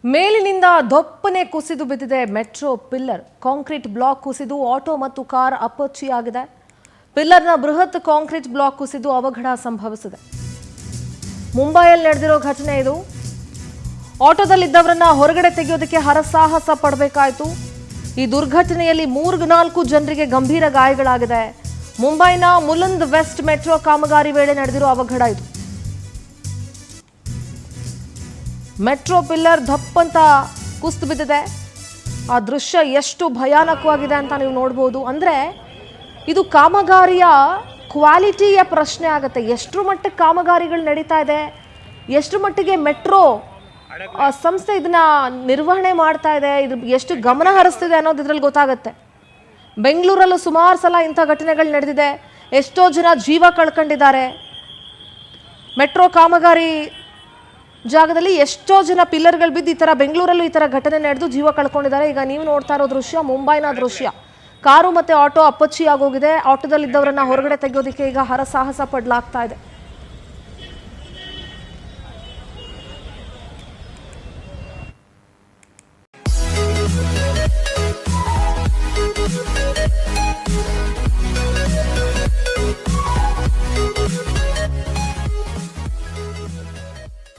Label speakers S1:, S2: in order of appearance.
S1: ಮೇಲಿನಿಂದ ದೊಪ್ಪನೆ ಕುಸಿದು ಬಿದ್ದಿದೆ ಮೆಟ್ರೋ ಪಿಲ್ಲರ್. ಕಾಂಕ್ರೀಟ್ ಬ್ಲಾಕ್ ಕುಸಿದು ಆಟೋ ಮತ್ತು ಕಾರ್ ಅಪ್ಪಚ್ಚಿಯಾಗಿದೆ. ಪಿಲ್ಲರ್ನ ಬೃಹತ್ ಕಾಂಕ್ರೀಟ್ ಬ್ಲಾಕ್ ಕುಸಿದು ಅವಘಡ ಸಂಭವಿಸಿದೆ. ಮುಂಬೈಯಲ್ಲಿ ನಡೆದಿರೋ ಘಟನೆ ಇದು. ಆಟೋದಲ್ಲಿದ್ದವರನ್ನ ಹೊರಗಡೆ ತೆಗೆಯೋದಕ್ಕೆ ಹರಸಾಹಸ ಪಡಬೇಕಾಯಿತು. ಈ ದುರ್ಘಟನೆಯಲ್ಲಿ 3-4 ಜನರಿಗೆ ಗಂಭೀರ ಗಾಯಗಳಾಗಿದೆ. ಮುಂಬೈನ ಮುಲಂದ್ ವೆಸ್ಟ್ ಮೆಟ್ರೋ ಕಾಮಗಾರಿ ವೇಳೆ ನಡೆದಿರೋ ಅವಘಡ ಇದು. ಮೆಟ್ರೋ ಪಿಲ್ಲರ್ ದಪ್ಪಂತ ಕುಸಿದು ಬಿದ್ದಿದೆ. ಆ ದೃಶ್ಯ ಎಷ್ಟು ಭಯಾನಕವಾಗಿದೆ ಅಂತ ನೀವು ನೋಡ್ಬೋದು. ಅಂದರೆ ಇದು ಕಾಮಗಾರಿಯ ಕ್ವಾಲಿಟಿಯ ಪ್ರಶ್ನೆ ಆಗುತ್ತೆ. ಎಷ್ಟರ ಮಟ್ಟಿಗೆ ಕಾಮಗಾರಿಗಳು ನಡೀತಾ ಇದೆ, ಎಷ್ಟರ ಮಟ್ಟಿಗೆ ಮೆಟ್ರೋ ಸಂಸ್ಥೆ ಇದನ್ನ ನಿರ್ವಹಣೆ ಮಾಡ್ತಾ ಇದೆ, ಇದು ಎಷ್ಟು ಗಮನ ಹರಿಸ್ತಿದೆ ಅನ್ನೋದು ಇದರಲ್ಲಿ ಗೊತ್ತಾಗುತ್ತೆ. ಬೆಂಗಳೂರಲ್ಲೂ ಸುಮಾರು ಸಲ ಇಂಥ ಘಟನೆಗಳು ನಡೆದಿದೆ. ಎಷ್ಟೋ ಜನ ಜೀವ ಕಳ್ಕೊಂಡಿದ್ದಾರೆ. ಮೆಟ್ರೋ ಕಾಮಗಾರಿ ಜಾಗದಲ್ಲಿ ಎಷ್ಟೋ ಜನ ಪಿಲ್ಲರ್ಗಳು ಬಿದ್ದು ಈ ಥರ ಬೆಂಗಳೂರಲ್ಲೂ ಈ ಥರ ಘಟನೆ ನಡೆದು ಜೀವ ಕಳ್ಕೊಂಡಿದ್ದಾರೆ. ಈಗ ನೀವು ನೋಡ್ತಾ ಇರೋ ದೃಶ್ಯ ಮುಂಬೈನ ದೃಶ್ಯ. ಕಾರು ಮತ್ತು ಆಟೋ ಅಪ್ಪಚ್ಚಿ ಆಗೋಗಿದೆ. ಆಟೋದಲ್ಲಿದ್ದವರನ್ನ ಹೊರಗಡೆ ತೆಗೆಯೋದಕ್ಕೆ ಈಗ ಹರಸಾಹಸ ಪಡಲಾಗ್ತಾ ಇದೆ.